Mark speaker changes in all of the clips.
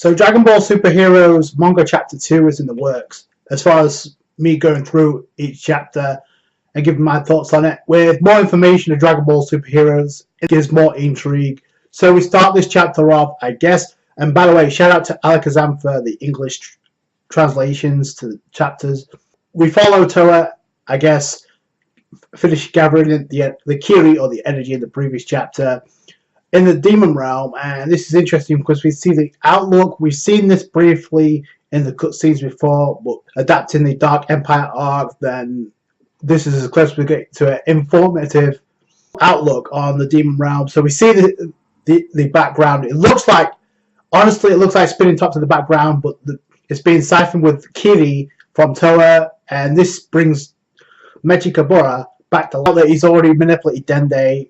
Speaker 1: So Dragon Ball Superheroes Manga Chapter 2 is in the works. As far as me going through each chapter and giving my thoughts on it, with more information of Dragon Ball Superheroes, it gives more intrigue. So we start this chapter off, I guess. And by the way, shout out to Alakazam for the English translations to the chapters. We follow Toa, I guess, finish gathering the Kiri or the energy in the previous chapter in the Demon Realm, and this is interesting because we see the outlook. We've seen this briefly in the cutscenes before, but adapting the Dark Empire arc, then this is as close as we get to an informative outlook on the Demon Realm. So we see the background. It looks like, honestly, it looks like spinning top to the background, but it's being siphoned with Kiri from Toa, and this brings Mechikabura back to life. He's already manipulated Dende.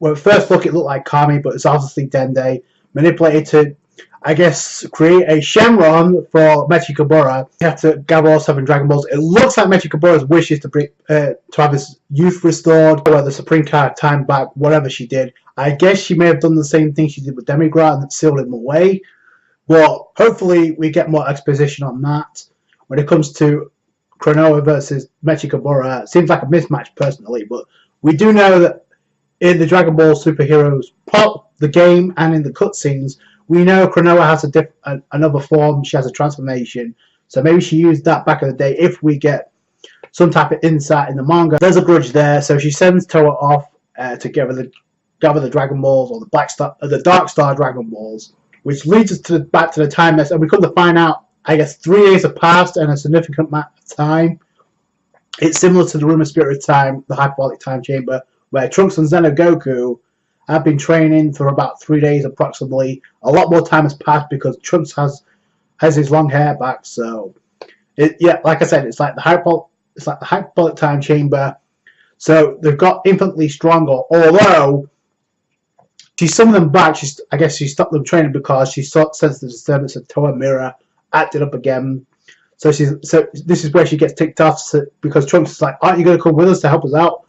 Speaker 1: Well, at first look, it looked like Kami, but it's obviously Dende manipulated to, I guess, create a Shenron for Mechikabura. You have to gather all 7 Dragon Balls. It looks like Mechikabura's wish is to have his youth restored, or the Supreme Card time back, whatever she did. I guess she may have done the same thing she did with Demigra and sealed him away. But hopefully we get more exposition on that. When it comes to Klonoa versus Mechikabura, it seems like a mismatch personally, but we do know that in the Dragon Ball Superheroes pop, the game, and in the cutscenes, we know Klonoa has another form. She has a transformation, so maybe she used that back in the day. If we get some type of insight in the manga, there's a grudge there. So she sends Toa off to gather the Dragon Balls, or the Dark Star Dragon Balls, which leads us back to the time mess, and we come to find out, I guess, 3 days have passed and a significant amount of time. It's similar to the Room of Spirit time, the Hyperbolic Time Chamber, where Trunks and Goku have been training for about 3 days approximately. A lot more time has passed because Trunks has his long hair back. So, like I said, it's like the Hyperbolic Time Chamber. So they've got infinitely stronger. Although she summoned them back, I guess she stopped them training because she sensed the disturbance of Toa Mirror acted up again. So this is where she gets ticked off because Trunks is like, "Aren't you going to come with us to help us out?"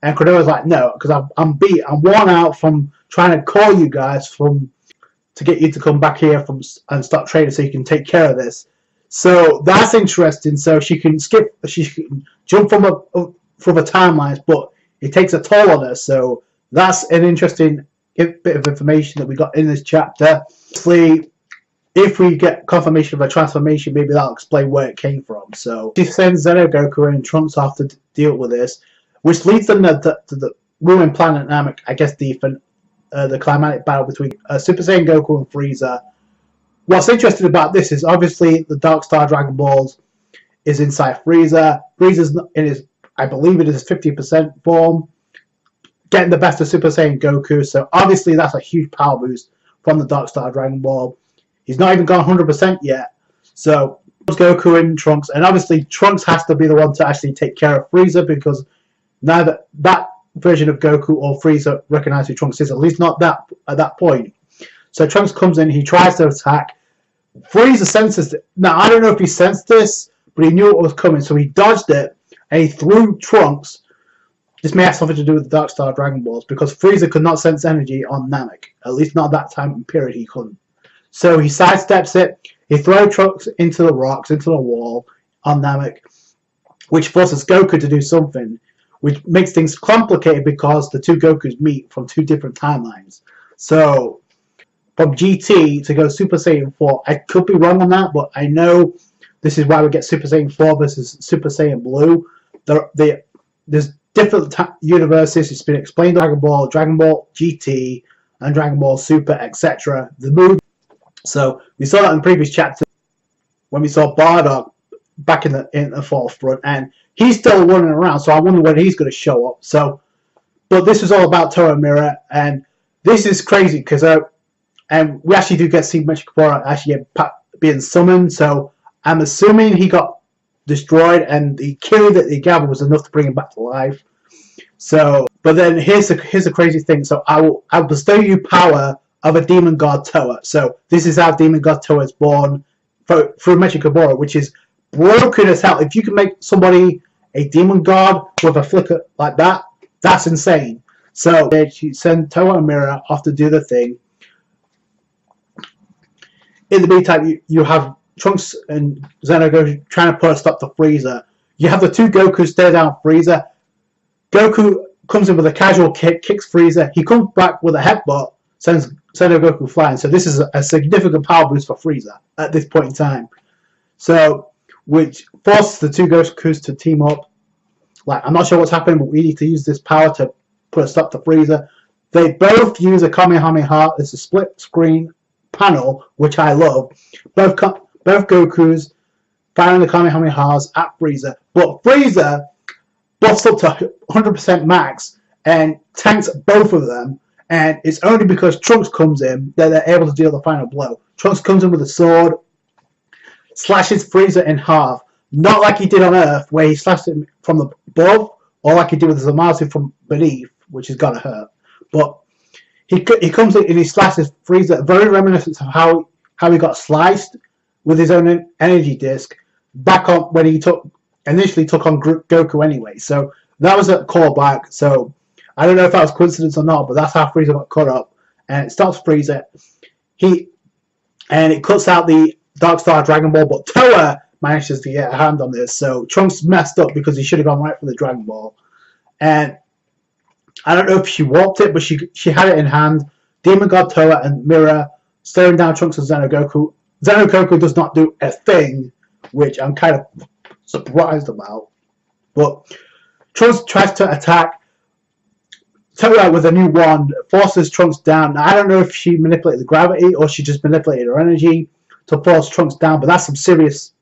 Speaker 1: And Klonoa's like, "No, because I'm beat. I'm worn out from trying to call you guys to get you to come back here and start training so you can take care of this." So that's interesting. So she can jump from the timelines, but it takes a toll on her. So that's an interesting bit of information that we got in this chapter. Obviously, if we get confirmation of a transformation, maybe that'll explain where it came from. So she sends Goku and Trunks off to deal with this, which leads them to the ruined planet Namek. I guess the climatic battle between Super Saiyan Goku and Frieza. What's interesting about this is obviously the Dark Star Dragon Balls is inside Frieza. Frieza's in his, I believe it is 50% form, getting the best of Super Saiyan Goku. So obviously that's a huge power boost from the Dark Star Dragon Ball. He's not even gone 100% yet. So Goku and Trunks, and obviously Trunks has to be the one to actually take care of Frieza because neither that version of Goku or Frieza recognize who Trunks is, at least not at that point. So Trunks comes in, he tries to attack. Frieza senses it. Now, I don't know if he sensed this, but he knew it was coming, so he dodged it, and he threw Trunks. This may have something to do with the Dark Star Dragon Balls, because Frieza could not sense energy on Namek. At least not that time period he couldn't. So he sidesteps it, he throws Trunks into the rocks, into the wall on Namek, which forces Goku to do something, which makes things complicated because the two Gokus meet from 2 different timelines. So, from GT to go Super Saiyan 4, I could be wrong on that, but I know this is why we get Super Saiyan 4 versus Super Saiyan Blue. There's different universes. It's been explained: Dragon Ball GT, and Dragon Ball Super, etc. The move. So we saw that in the previous chapter when we saw Bardock back in the forefront, and he's still running around. So I wonder when he's going to show up. So, but this is all about Toa Mirror, and this is crazy because and we actually do get see Mechikabura actually being summoned. So I'm assuming he got destroyed, and the Kiri that they gathered was enough to bring him back to life. So, but then here's the crazy thing. So I'll bestow you power of a demon god Toa. So this is how demon god Toa is born through Mechikabura, which is broken as hell. If you can make somebody a demon god with a flicker like that, that's insane. So she sent Toa and Mirror off to do the thing. in the meantime, you have Trunks and Xenogoku trying to put a stop to Frieza. You have the two Gokus stare down Frieza. Goku comes in with a casual kick, kicks Frieza. He comes back with a headbutt, sends Xenogoku flying. So this is a significant power boost for Frieza at this point in time. So, which forces the two Gokus to team up. Like, I'm not sure what's happening, but we need to use this power to put a stop to Frieza. They both use a Kamehameha. It's a split screen panel, which I love. Both Gokus firing the Kamehamehas at Frieza, but Frieza buffs up to 100% max and tanks both of them, and it's only because Trunks comes in that they're able to deal the final blow. Trunks comes in with a sword, slashes Frieza in half, not like he did on Earth, where he slashed him from above, or like he did with Zamasu from beneath, which is gonna hurt. But he comes in and he slashes Frieza, very reminiscent of how he got sliced with his own energy disc back on when he initially took on Goku anyway. So that was a callback. So I don't know if that was coincidence or not, but that's how Frieza got cut up, and it stops Frieza. And it cuts out the Dark Star Dragon Ball, but Toa manages to get a hand on this. So Trunks messed up because he should have gone right for the Dragon Ball, and I don't know if she warped it, but she had it in hand. Demon God Toa and Mira staring down Trunks and Xenogoku. Xenogoku does not do a thing, which I'm kind of surprised about. But Trunks tries to attack Toa with a new wand, forces Trunks down. Now, I don't know if she manipulated the gravity or she just manipulated her energy to force Trunks down, but that's some serious.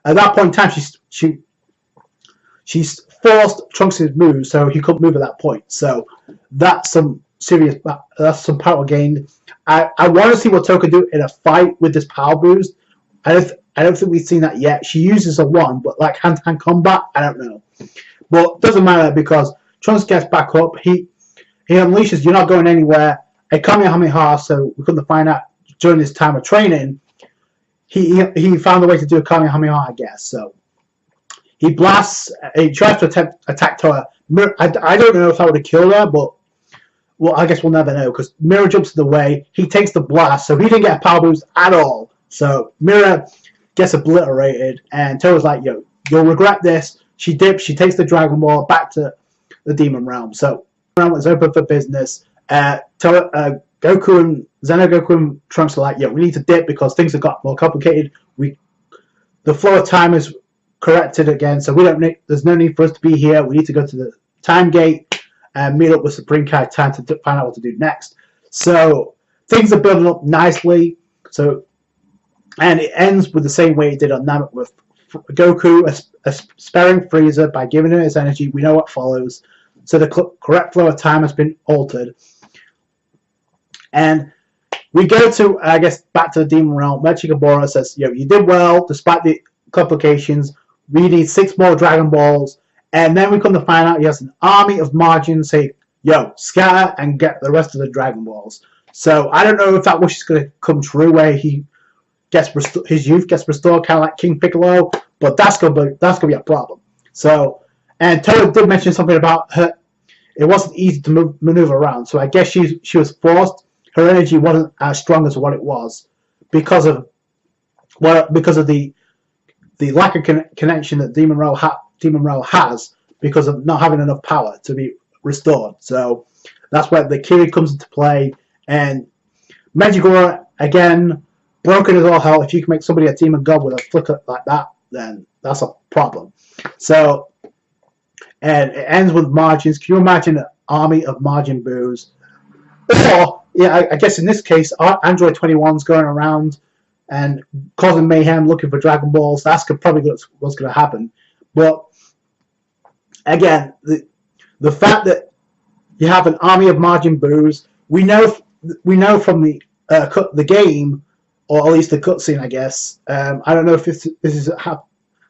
Speaker 1: At that point in time, she's forced Trunks' move, so he couldn't move at that point. So that's some serious. That's some power gained. I want to see what Toa can do in a fight with this power boost. I don't think we've seen that yet. She uses a wand, but like hand-to-hand combat, I don't know. But it doesn't matter because Trunks gets back up. He unleashes "You're not going anywhere" a Kamehameha. So we couldn't find out during this time of training. He found a way to do a Kamehameha, I guess. So he blasts. He tries to attack Toa. I don't know if that would have killed her, but well, I guess we'll never know because Mira jumps in the way. He takes the blast, so he didn't get a power boost at all. So Mira gets obliterated, and Toa's like, "Yo, you'll regret this." She dips. She takes the Dragon Ball back to the Demon Realm. So the realm is open for business. Goku and Xenogoku and Trunks are like, "Yo, we need to dip because things have got more complicated. The flow of time is corrected again, so there's no need for us to be here. We need to go to the time gate and meet up with Supreme Kai Time to find out what to do next." So things are building up nicely. And it ends with the same way it did on Namek, with Goku sparing Frieza by giving him his energy. We know what follows. So the correct flow of time has been altered. And we go to, I guess, back to the Demon Realm. Mechikabura says, "Yo, you did well despite the complications. We need 6 more Dragon Balls." And then we come to find out he has an army of Margins say, "Yo, scatter and get the rest of the Dragon Balls." So I don't know if that wish is going to come true, where he gets his youth gets restored, kind of like King Piccolo. But that's gonna be a problem. So, and Toa did mention something about her. It wasn't easy to maneuver around. So I guess she was forced. Her energy wasn't as strong as what it was because of the lack of connection that Demon Realm has because of not having enough power to be restored. So that's where the Kiri comes into play. And Mechikabura, again, broken as all hell. If you can make somebody a demon god with a flicker like that, then that's a problem. So, and it ends with Margins. Can you imagine an army of Margin boos? Or, yeah, I guess in this case, Android 21's going around and causing mayhem, looking for Dragon Balls. That's probably what's going to happen. But again, the fact that you have an army of Margin boos, we know from the game, or at least the cutscene, I guess. I don't know if this is how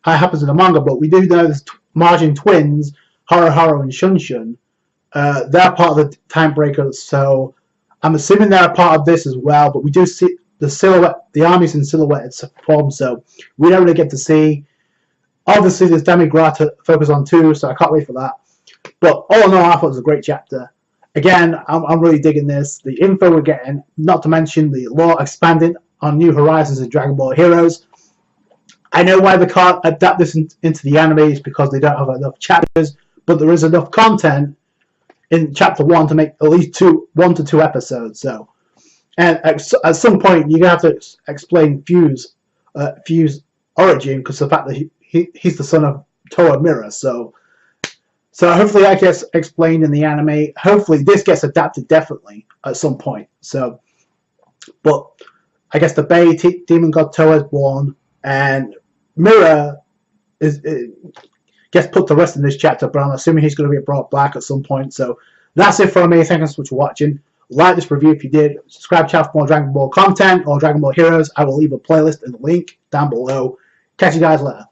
Speaker 1: it happens in the manga, but we do know there's Margin twins, Haru and Shun. They're part of the Time Breakers, so I'm assuming they're a part of this as well. But we do see the armies in silhouette form, so we don't really get to see. Obviously, there's Demigra to focus on too, so I can't wait for that. But all in all, I thought it was a great chapter. Again, I'm really digging this. The info we're getting, not to mention the lore expanding on New Horizons and Dragon Ball Heroes. I know why they can't adapt this into the anime is because they don't have enough chapters, but there is enough content in chapter 1 to make at least 1 to 2 episodes. So, and at some point you're gonna have to explain Fuse origin, because the fact that he's the son of Toa Mira. So hopefully that gets explained in the anime. Hopefully this gets adapted definitely at some point. So, but I guess the Bay Demon God Toa is born, and Mira gets put to rest in this chapter, but I'm assuming he's going to be brought back at some point. So that's it for me. Thank you so much for watching. Like this review if you did. Subscribe to channel for more Dragon Ball content or Dragon Ball Heroes. I will leave a playlist and a link down below. Catch you guys later.